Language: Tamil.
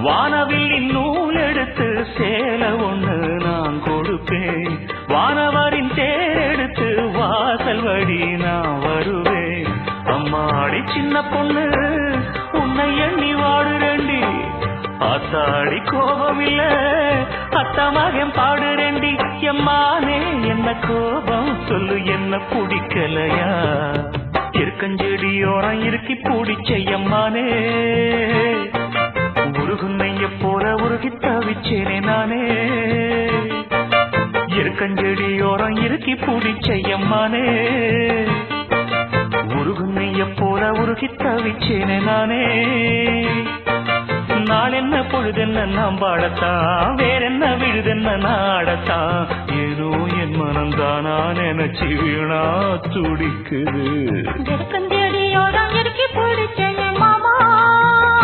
வானவில்லின் நூல் எடுத்து சேலை ஒண்ணு நான் கொடுப்பேன். வானவரின் தேர் எடுத்து வாசல் வழி நான் வருவேன். அம்மாடி சின்ன பொண்ணு உன்னை எண்ணி வாடுறேண்டி. ஆத்தாடி கோபமில்ல அத்தமகன் பாடுறேண்டி. எம்மானே என்ன கோபம் சொல்லு, என்ன பிடிக்கலையா? இருக்கஞ்செடியோரம் இருக்கி பிடிச்ச எம்மானே, உருகுன்னைய போல உருகி தவிச்சேனே நானே. இருக்கஞ்செடியோரம் இருக்கி பிடிச்ச எம்மானே, உருகுன்னைய போல உருகி தவிச்சேனே நானே. நாள் என்ன பொழுதென்ன நாம் பாடத்தான், வேறென்ன விழுதென்ன நாடத்தான். ஏதோ என் மனம்தானா நினைச்சு வீணா துடிக்குது. இருக்கஞ்செடியோரம் இருக்கி பிடிச்ச